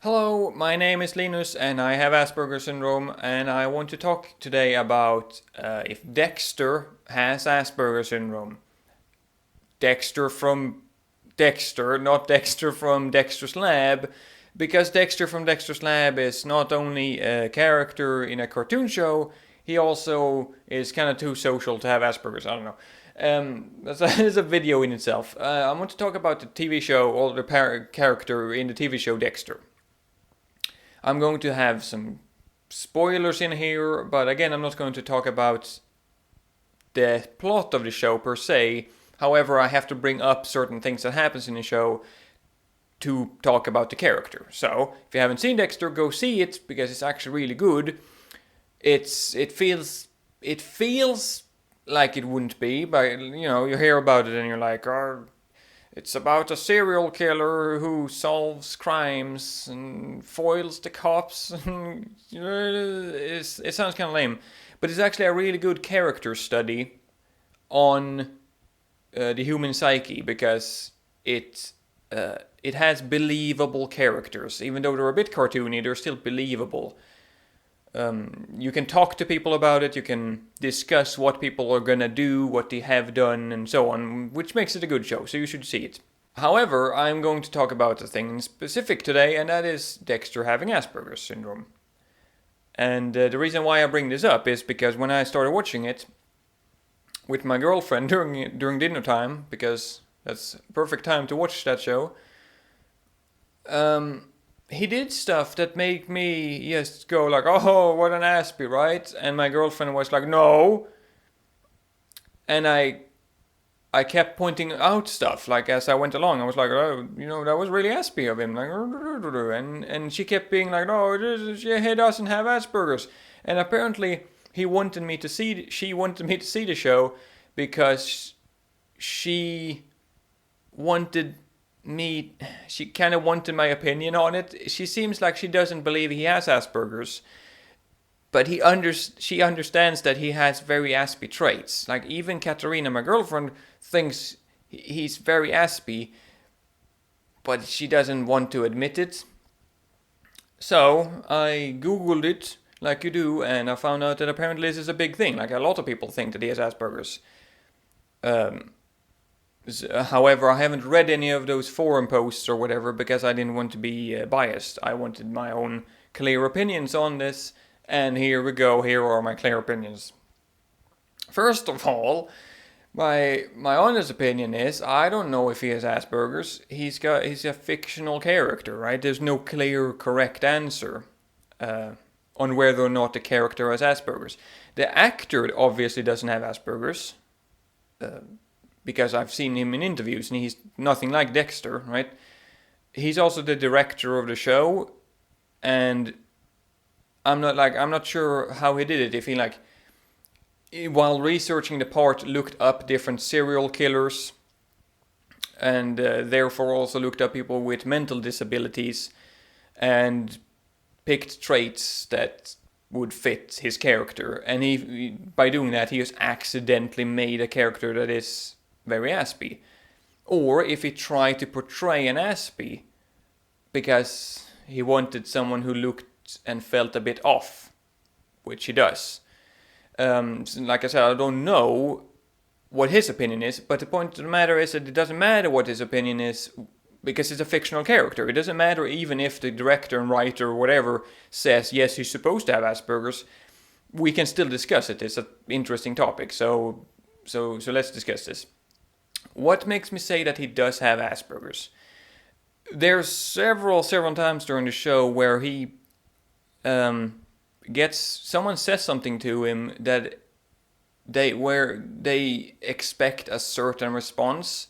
Hello, my name is Linus and I have Asperger syndrome, and I want to talk today about if Dexter has Asperger syndrome. Dexter from Dexter, not Dexter from Dexter's Lab, because Dexter from Dexter's Lab is not only a character in a cartoon show, he also is kind of too social to have Asperger's. I don't know. That's a video in itself. I want to talk about the TV show or the character in the TV show Dexter. I'm going to have some spoilers in here, but again, I'm not going to talk about the plot of the show per se. However, I have to bring up certain things that happens in the show to talk about the character. So, if you haven't seen Dexter, go see it because it's actually really good. It feels like it wouldn't be, but you hear about it and you're like, oh, it's about a serial killer who solves crimes and foils the cops. And it sounds kind of lame, but it's actually a really good character study on the human psyche because it has believable characters, even though they're a bit cartoony. They're still believable. You can talk to people about it, you can discuss what people are gonna do, what they have done, and so on, which makes it a good show, so you should see it. However, I'm going to talk about a thing in specific today, and that is Dexter having Asperger's syndrome. And the reason why I bring this up is because when I started watching it with my girlfriend during dinner time, because that's a perfect time to watch that show, he did stuff that made me just go like, oh, what an Aspie, right? And my girlfriend was like, no. And I kept pointing out stuff, like as I went along. I was like, oh, that was really Aspie of him. Like, and she kept being like, no, he doesn't have Asperger's. And apparently she wanted me to see the show because she wanted she kind of wanted my opinion on it. She seems like she doesn't believe he has Asperger's, but she understands that he has very Aspie traits. Like even Katarina, my girlfriend, thinks he's very Aspie, but she doesn't want to admit it. So I googled it like you do, and I found out that apparently this is a big thing. Like a lot of people think that he has Asperger's. Um, However, I haven't read any of those forum posts or whatever because I didn't want to be biased. I wanted my own clear opinions on this, and here we go. Here are my clear opinions. First of all, my honest opinion is I don't know if he has Asperger's. He's a fictional character, right? There's no clear correct answer on whether or not the character has Asperger's. The actor obviously doesn't have Asperger's. Because I've seen him in interviews and he's nothing like Dexter, right? He's also the director of the show, and I'm not sure how he did it. If he while researching the part looked up different serial killers, and therefore also looked up people with mental disabilities, and picked traits that would fit his character. And he by doing that, he just accidentally made a character that is very Aspie. Or if he tried to portray an Aspie because he wanted someone who looked and felt a bit off, which he does. Like I said, I don't know what his opinion is, but the point of the matter is that it doesn't matter what his opinion is because it's a fictional character. It doesn't matter even if the director and writer or whatever says, yes, he's supposed to have Asperger's. We can still discuss it. It's an interesting topic, so let's discuss this. What makes me say that he does have Asperger's? There's several times during the show where he someone says something to him that they expect a certain response.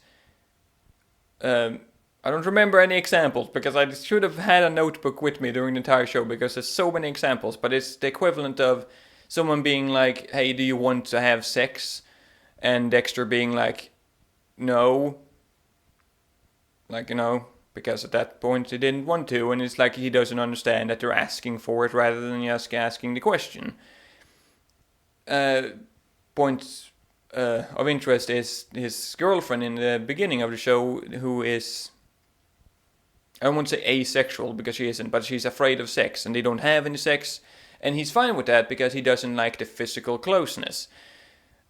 I don't remember any examples because I should have had a notebook with me during the entire show because there's so many examples, but it's the equivalent of someone being like, hey, do you want to have sex? And Dexter being like, no, because at that point he didn't want to, and it's like he doesn't understand that they're asking for it rather than just asking the question. Point of interest is his girlfriend in the beginning of the show, who is I won't say asexual because she isn't, but she's afraid of sex and they don't have any sex. And he's fine with that because he doesn't like the physical closeness.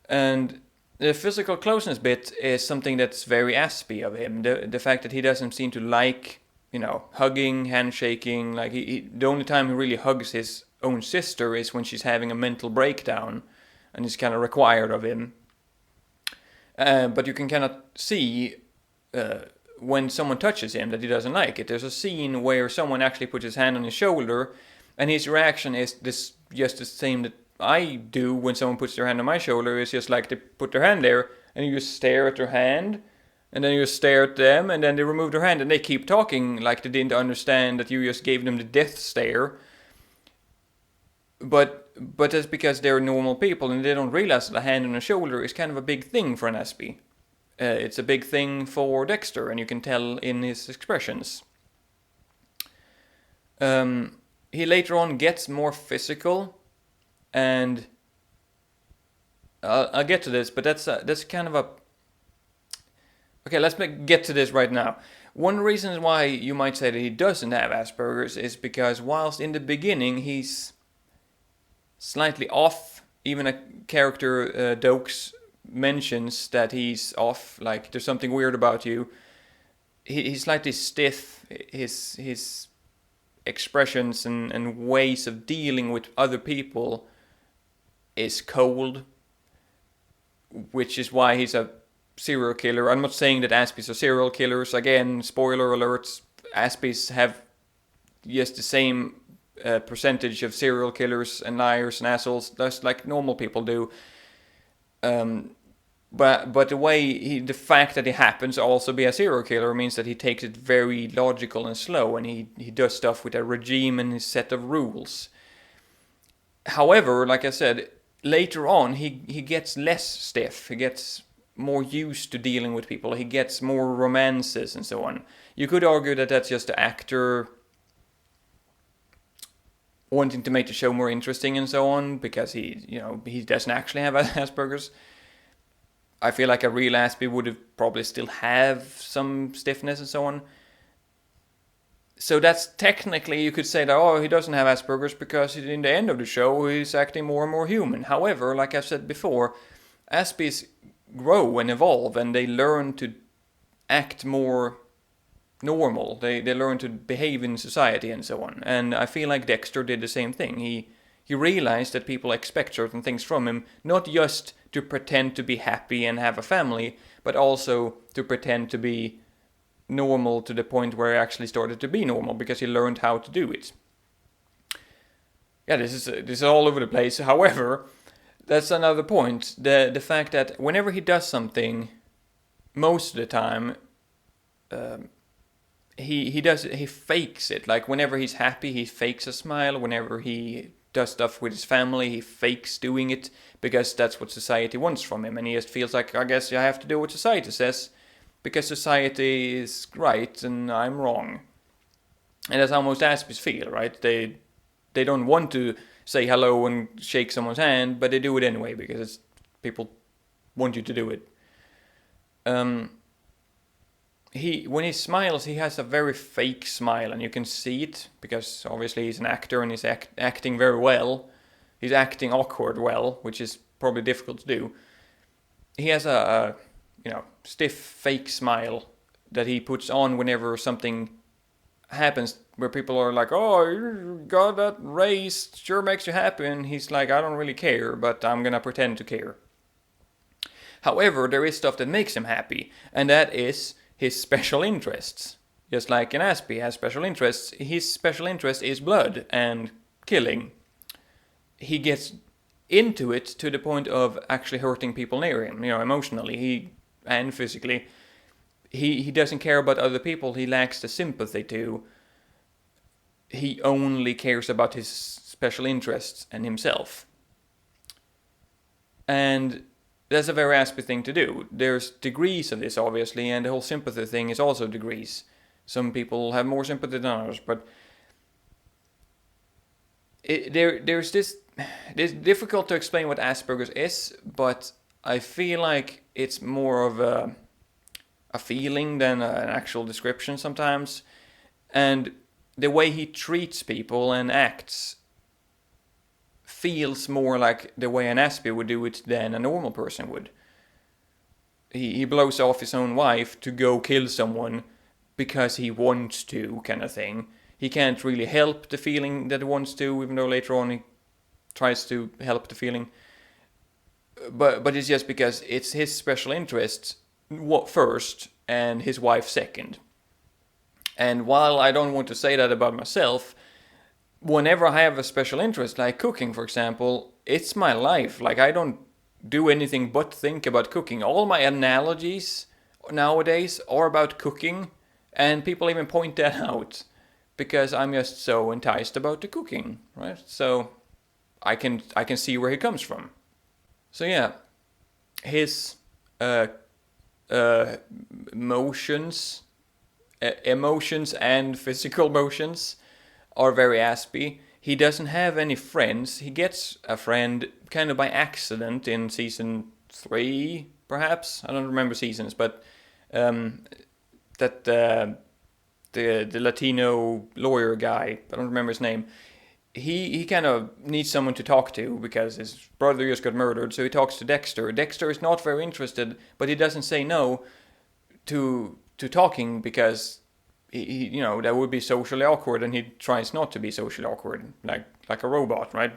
And the physical closeness bit is something that's very Aspie of him. The fact that he doesn't seem to like, hugging, handshaking. Like the only time he really hugs his own sister is when she's having a mental breakdown, and it's kind of required of him. But you can kind of see when someone touches him that he doesn't like it. There's a scene where someone actually puts his hand on his shoulder, and his reaction is just the same that I do when someone puts their hand on my shoulder. It's just like they put their hand there, and you just stare at their hand, and then you stare at them, and then they remove their hand, and they keep talking like they didn't understand that you just gave them the death stare. But that's because they're normal people, and they don't realize that a hand on a shoulder is kind of a big thing for an Aspie. It's a big thing for Dexter, and you can tell in his expressions. He later on gets more physical, and I'll get to this, but that's kind of a... Okay, let's get to this right now. One reason why you might say that he doesn't have Asperger's is because whilst in the beginning he's slightly off, even a character, Dokes, mentions that he's off, like there's something weird about you. He's slightly stiff. His expressions and ways of dealing with other people is cold, which is why he's a serial killer. I'm not saying that Aspies are serial killers. Again, spoiler alerts, Aspies have just the same percentage of serial killers and liars and assholes, just like normal people do. But the fact that it happens to also be a serial killer means that he takes it very logical and slow, and he does stuff with a regime and his set of rules. However, like I said, later on he gets less stiff. He gets more used to dealing with people. He gets more romances and so on. You could argue that that's just the actor wanting to make the show more interesting and so on, because he doesn't actually have Asperger's. I feel like a real Aspie would have probably still have some stiffness and so on. So that's technically, you could say that, he doesn't have Asperger's because in the end of the show he's acting more and more human. However, like I've said before, Aspies grow and evolve, and they learn to act more normal. They learn to behave in society and so on. And I feel like Dexter did the same thing. He realized that people expect certain things from him, not just to pretend to be happy and have a family, but also to pretend to be normal to the point where he actually started to be normal because he learned how to do it. Yeah, this is all over the place. However, that's another point. The fact that whenever he does something, most of the time, he fakes it. Like whenever he's happy, he fakes a smile. Whenever he does stuff with his family, he fakes doing it because that's what society wants from him, and he just feels like, I guess I have to do what society says because society is right and I'm wrong. And that's how most Aspies feel, right? They don't want to say hello and shake someone's hand, but they do it anyway because people want you to do it. When he smiles, he has a very fake smile, and you can see it because obviously he's an actor and he's acting very well. He's acting awkward well, which is probably difficult to do. He has a stiff fake smile that he puts on whenever something happens where people are like, "Oh, you got that raise, sure makes you happy," and he's like, "I don't really care, but I'm gonna pretend to care." However, there is stuff that makes him happy, and that is his special interests. Just like an Aspie has special interests, his special interest is blood and killing. He gets into it to the point of actually hurting people near him, emotionally and physically. He doesn't care about other people. He lacks the sympathy to. He only cares about his special interests and himself. And that's a very Aspie thing to do. There's degrees of this, obviously, and the whole sympathy thing is also degrees. Some people have more sympathy than others, but there's this. It's difficult to explain what Asperger's is, but I feel like it's more of a feeling than an actual description sometimes. And the way he treats people and acts feels more like the way an Aspie would do it than a normal person would. He blows off his own wife to go kill someone because he wants to, kind of thing. He can't really help the feeling that he wants to, even though later on he tries to help the feeling. But it's just because it's his special interest first and his wife second. And while I don't want to say that about myself, whenever I have a special interest, like cooking, for example, it's my life. Like, I don't do anything but think about cooking. All my analogies nowadays are about cooking, and people even point that out because I'm just so enticed about the cooking, right? So I can see where he comes from. So yeah, his emotions and physical motions are very Aspie. He doesn't have any friends. He gets a friend kind of by accident in season 3, perhaps. I don't remember seasons, but that the Latino lawyer guy, I don't remember his name. He kind of needs someone to talk to because his brother just got murdered, so he talks to Dexter. Dexter is not very interested, but he doesn't say no to talking because he that would be socially awkward, and he tries not to be socially awkward, like a robot, right?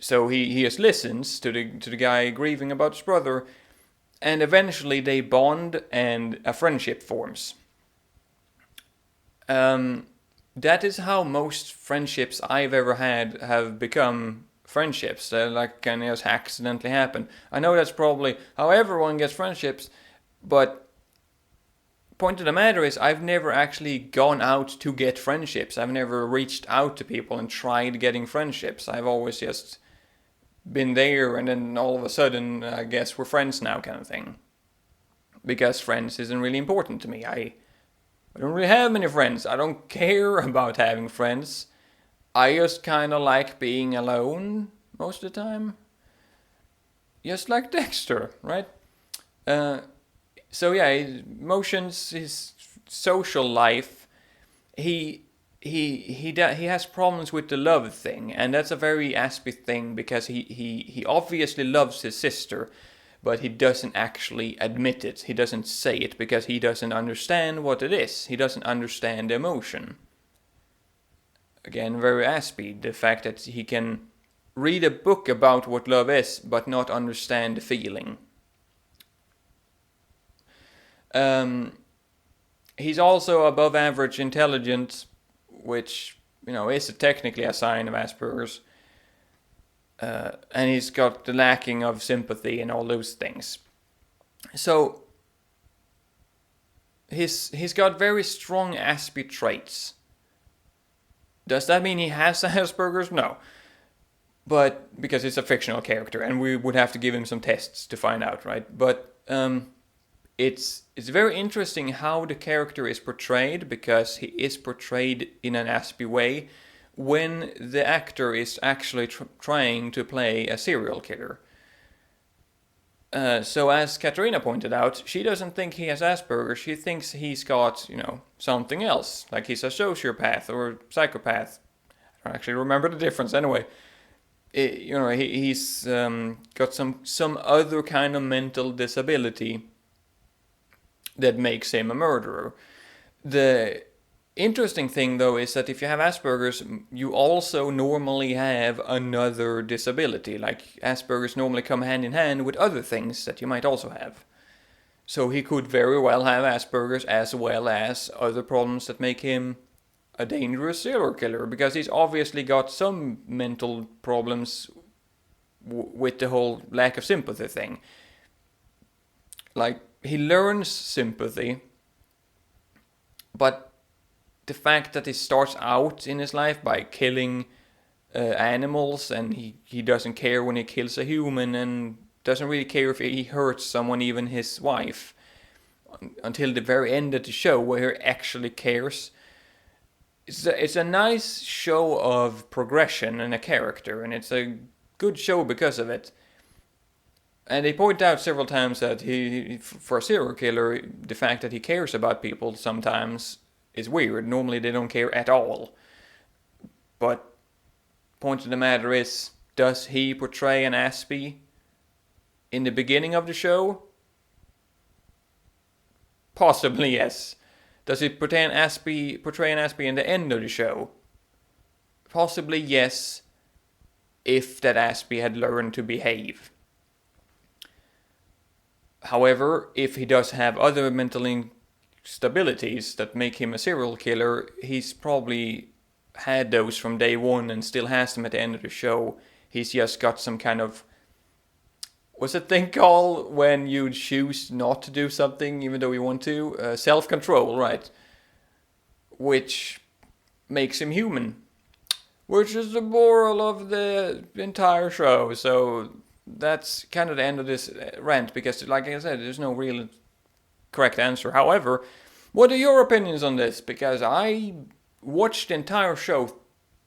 So he just listens to the guy grieving about his brother, and eventually they bond and a friendship forms. That is how most friendships I've ever had have become friendships. That can just accidentally happen. I know that's probably how everyone gets friendships, but point of the matter is I've never actually gone out to get friendships. I've never reached out to people and tried getting friendships. I've always just been there, and then all of a sudden, I guess we're friends now, kind of thing. Because friends isn't really important to me. I don't really have many friends. I don't care about having friends. I just kind of like being alone most of the time. Just like Dexter, right? So yeah, his emotions, his social life, he has problems with the love thing, and that's a very Aspie thing because he obviously loves his sister, but he doesn't actually admit it. He doesn't say it because he doesn't understand what it is. He doesn't understand the emotion. Again, very Aspie, the fact that he can read a book about what love is, but not understand the feeling. He's also above average intelligent, which is technically a sign of Asperger's. And he's got the lacking of sympathy and all those things. So he's got very strong Aspie traits. Does that mean he has Asperger's? No. But because it's a fictional character, and we would have to give him some tests to find out, right? But it's very interesting how the character is portrayed, because he is portrayed in an Aspie way when the actor is actually trying to play a serial killer. So as Katarina pointed out, she doesn't think he has Asperger. She thinks he's got, something else, like he's a sociopath or psychopath. I don't actually remember the difference anyway. He's got some other kind of mental disability that makes him a murderer. The interesting thing, though, is that if you have Asperger's, you also normally have another disability. Like, Asperger's normally come hand in hand with other things that you might also have. So he could very well have Asperger's as well as other problems that make him a dangerous serial killer, because he's obviously got some mental problems with the whole lack of sympathy thing. Like, he learns sympathy, but the fact that he starts out in his life by killing animals, and he doesn't care when he kills a human, and doesn't really care if he hurts someone, even his wife, until the very end of the show where he actually cares. It's a nice show of progression in a character, and it's a good show because of it. And they point out several times that for a serial killer, the fact that he cares about people sometimes is weird. Normally they don't care at all. But point of the matter is, does he portray an Aspie in the beginning of the show? Possibly, yes. Does he portray an Aspie in the end of the show? Possibly, yes, if that Aspie had learned to behave. However, if he does have other mental instabilities that make him a serial killer, he's probably had those from day one and still has them at the end of the show. He's just got some kind of, what's that thing called when you choose not to do something even though you want to? Self-control, right? Which makes him human. Which is the moral of the entire show. So that's kind of the end of this rant, because like I said, there's no real correct answer. However, what are your opinions on this? Because I watched the entire show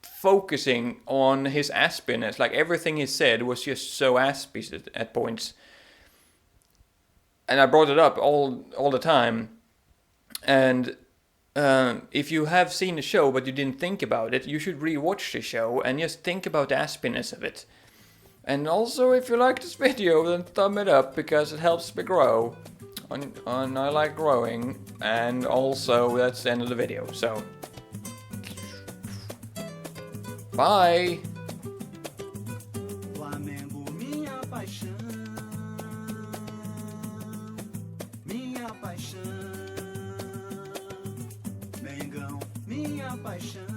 focusing on his Aspiness. Like everything he said was just so Aspie at points. And I brought it up all the time. And if you have seen the show but you didn't think about it, you should rewatch the show and just think about the Aspiness of it. And also, if you like this video, then thumb it up, because it helps me grow. And I like growing. And also, that's the end of the video. So, bye! Flamengo, minha paixão, minha paixão. Mengão, minha paixão.